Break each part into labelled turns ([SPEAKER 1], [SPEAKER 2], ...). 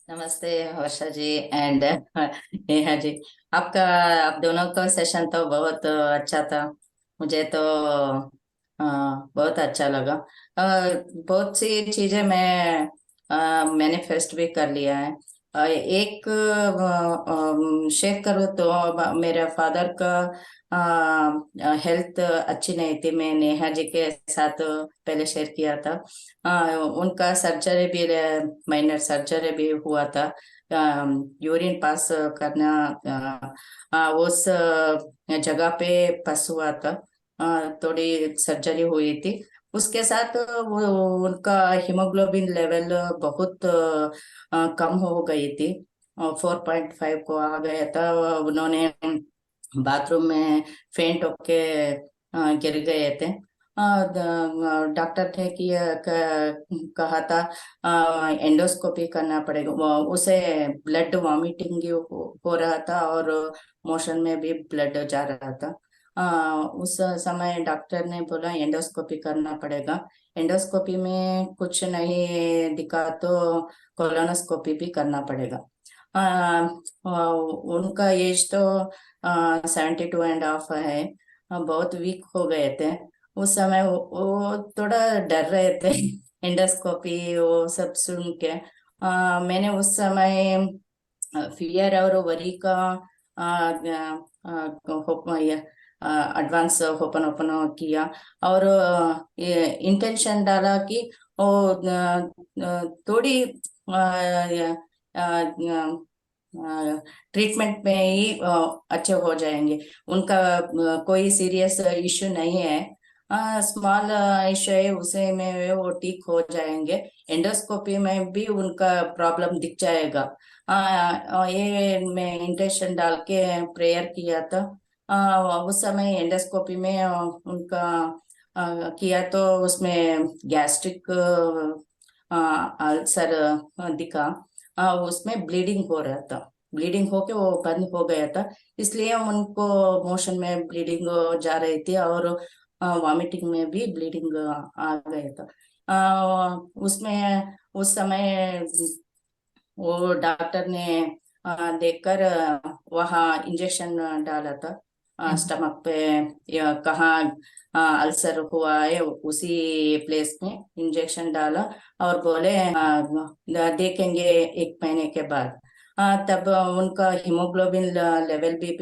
[SPEAKER 1] नमस्ते वर्षा जी एंड नेहा जी। आपका आप दोनों का सेशन तो बहुत अच्छा था। मुझे तो बहुत अच्छा लगा। बहुत सी चीजें मैनिफेस्ट भी कर लिया है। एक शेयर करूँ तो मेरे फादर का हेल्थ अच्छी नहीं थी। मैं नेहा जी के साथ पहले शेयर किया था। उनका सर्जरी भी, माइनर सर्जरी भी हुआ था। यूरिन पास करना, उस जगह पे पस हुआ था। थोड़ी सर्जरी हुई थी। उसके साथ वो उनका हीमोग्लोबिन लेवल बहुत कम हो गई थी। 4.5 को आ गया था। उन्होंने बाथरूम में फेंट होके गिर गए थे। डॉक्टर ने कहा था एंडोस्कोपी करना पड़ेगा। उसे ब्लड वॉमिटिंग हो रहा था और मोशन में भी ब्लड जा रहा था। उस समय डॉक्टर ने बोला एंडोस्कोपी करना पड़ेगा। एंडोस्कोपी में कुछ नहीं दिखा तो कोलोनोस्कोपी भी करना पड़ेगा। अ, उनका एज तो 72.5 है। बहुत वीक हो गए थे। उस समय वो थोड़ा डर रहे थे एंडोस्कोपी वो सब सुन के। मैंने उस समय फियर और वरी का एडवांस ओपन ओपन किया। और इंटेंशन डाला कि वो थोड़ी ट्रीटमेंट में ही अच्छे हो जाएंगे। उनका कोई सीरियस इश्यू नहीं है। स्मॉल इश्यू है, उसे में वो ठीक हो जाएंगे। एंडोस्कोपी में भी उनका प्रॉब्लम दिख जाएगा। ये मैं इंटेंशन डाल के प्रेयर किया था। उस समय एंडोस्कोपी में उनका किया तो उसमें गैस्ट्रिक अल्सर दिखा। उसमें ब्लीडिंग हो रहा था। ब्लीडिंग होके वो बंद हो गया था। इसलिए उनको मोशन में ब्लीडिंग जा रही थी और वॉमिटिंग में भी ब्लीडिंग आ गया था। उसमें उस समय वो डॉक्टर ने देखकर वहाँ इंजेक्शन डाला था स्टमक पे। या कहाँ अल्सर हुआ है उसी प्लेस में इंजेक्शन डाला। और बोले देखेंगे 1 महीने के बाद। तब उनका हीमोग्लोबिन लेवल भी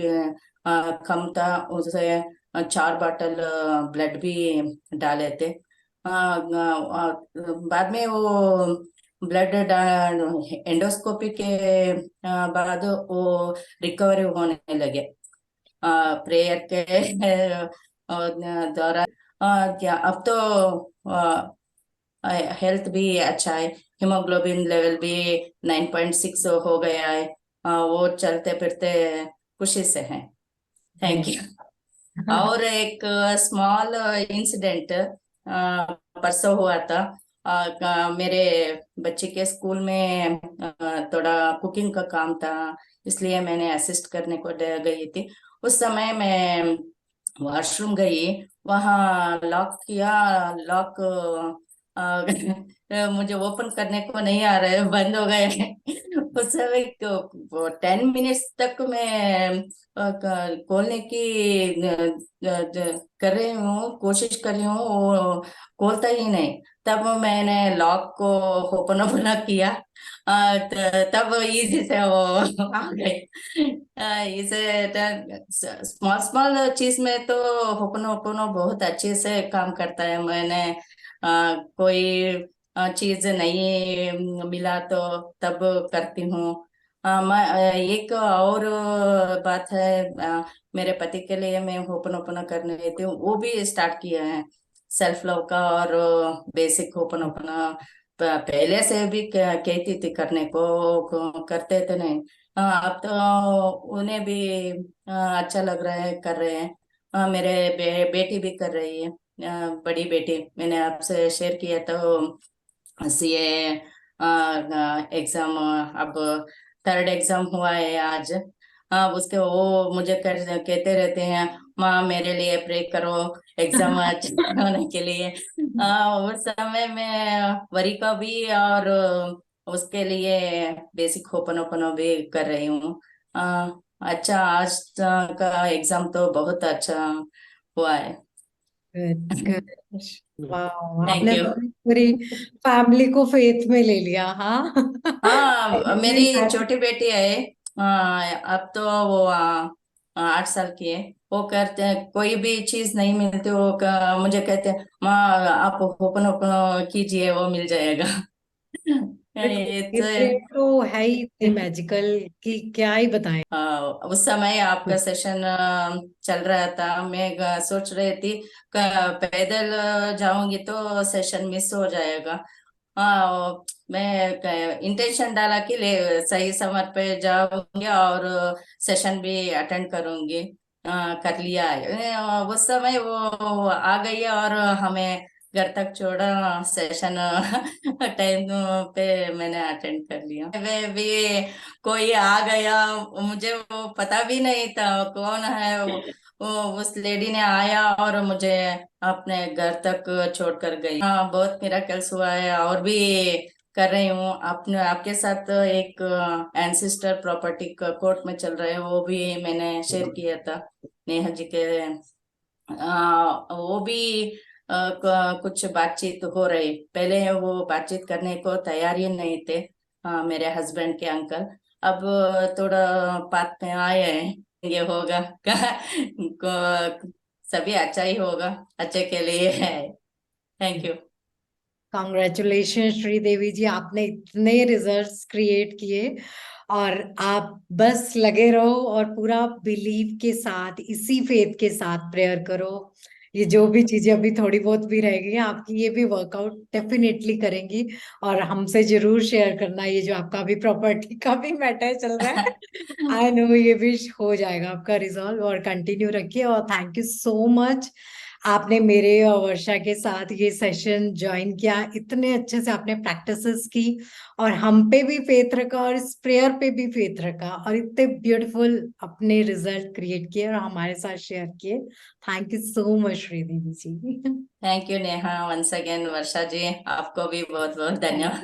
[SPEAKER 1] कम था। उसे 4 बॉटल ब्लड भी डाले थे। बाद में वो ब्लड एंडोस्कोपी के बाद वो रिकवरी होने लगे प्रेयर के दौरान। क्या अब तो हेल्थ भी अच्छा है। हीमोग्लोबिन लेवल भी 9.6 हो गया है। वो चलते फिरते खुशी से हैं। Thank you. और एक स्मॉल इंसिडेंट परसों हुआ था। मेरे बच्चे के स्कूल में थोड़ा कुकिंग का काम था। इसलिए मैंने असिस्ट करने को गई थी। उस समय मैं वॉशरूम गई। वहाँ लॉक किया। लॉक मुझे ओपन करने को नहीं आ रहा है, बंद हो गए। उस समय 10 मिनट्स तक मैं खोलने की कर रही हूँ, कोशिश कर रही हूँ, वो खोलता ही नहीं। तब मैंने लॉक को ओपन ओपन किया। तब इजी से वो आ गए। इसे स्मॉल स्मॉल चीज में तो ओपन ओपन बहुत अच्छे से काम करता है। मैंने कोई चीज नहीं मिला तो तब करती हूँ। एक और बात है। मेरे पति के लिए मैं ओपन ओपन करने देती हूँ, वो भी स्टार्ट किया है सेल्फ लव का। और बेसिक ओपन ओपन पहले से भी कहती थी करने को, करते थे नहीं। अब तो उन्हें भी अच्छा लग रहा है, कर रहे हैं। मेरे बेटी भी कर रही है। बड़ी बेटी मैंने आपसे शेयर किया तो सीए एग्जाम, अब 3rd एग्जाम हुआ है आज। उसके वो मुझे कहते रहते हैं, माँ मेरे लिए प्रे करो एग्जाम अच्छे होने के लिए। उस समय में वरी का भी और उसके लिए बेसिक होपनोपनो भी कर रही हूँ। अच्छा, आज का एग्जाम तो बहुत अच्छा हुआ है।
[SPEAKER 2] Good good. वाह,
[SPEAKER 1] थैंक
[SPEAKER 2] आपने
[SPEAKER 1] यू।
[SPEAKER 2] तो पूरी फैमिली को फेथ में ले लिया, हाँ।
[SPEAKER 1] हाँ,
[SPEAKER 2] Everything
[SPEAKER 1] मेरी
[SPEAKER 2] has-
[SPEAKER 1] छोटी बेटी है। अब तो वो 8 साल की है। वो करते हैं, कोई भी चीज नहीं मिलती वो मुझे कहते हैं, माँ आप ओपन ओपन कीजिए, वो मिल जाएगा।
[SPEAKER 2] बिल्कुल,
[SPEAKER 1] ये
[SPEAKER 2] ये प्रेयर तो है ही इतनी
[SPEAKER 1] तो
[SPEAKER 2] मैजिकल कि क्या ही बताएं।
[SPEAKER 1] उस समय आपका सेशन चल रहा था। मैं सोच रही थी पैदल जाऊंगी तो सेशन मिस हो जाएगा। मैं इंटेंशन डाला कि सही समय पे जाऊंगी और सेशन भी अटेंड करूंगी। कर लिया है। उस समय वो आ गई है और हमें घर तक छोड़ा। सेशन टाइम पे मैंने अटेंड कर लिया। वे भी कोई आ गया, मुझे वो पता भी नहीं था कौन है वो उस लेडी ने आया और मुझे अपने घर तक छोड़कर गई। हाँ, बहुत मिराकल्स हुआ है। और भी कर रही हूँ अपने आपके साथ। एक एंसिस्टर प्रॉपर्टी का कोर्ट में चल रहा है, वो भी मैंने शेयर किया था नेहा जी के। वो भी कुछ बातचीत हो रही। पहले वो बातचीत करने को तैयार ही नहीं थे, मेरे हस्बैंड के अंकल। अब थोड़ा बात में आए हैं, ये होगा। सभी अच्छा ही होगा, अच्छे के लिए है। Thank you.
[SPEAKER 2] कॉन्ग्रेचुलेशन श्रीदेवी जी, आपने इतने रिजल्ट्स क्रिएट किए। और आप बस लगे रहो और पूरा बिलीव के साथ, इसी फेथ के साथ प्रेयर करो। ये जो भी चीजें अभी थोड़ी बहुत भी रह गई हैं आपकी, ये भी वर्कआउट डेफिनेटली करेंगी। और हमसे जरूर शेयर करना, ये जो आपका अभी प्रॉपर्टी का भी मैटर चल रहा है, आई नो ये भी हो जाएगा आपका रिजॉल्व। और कंटिन्यू रखिए, और थैंक यू सो मच। आपने मेरे और वर्षा के साथ ये सेशन ज्वाइन किया, इतने अच्छे से आपने प्रैक्टिसेस की, और हम पे भी फेथ रखा और इस प्रेयर पे भी फेथ रखा, और इतने ब्यूटीफुल अपने रिजल्ट क्रिएट किए और हमारे साथ शेयर किए। Thank you so much Shridevi ji.
[SPEAKER 1] Thank you Neha, once again Varsha ji, आपको भी बहुत बहुत
[SPEAKER 2] थैंक
[SPEAKER 1] धन्यवाद।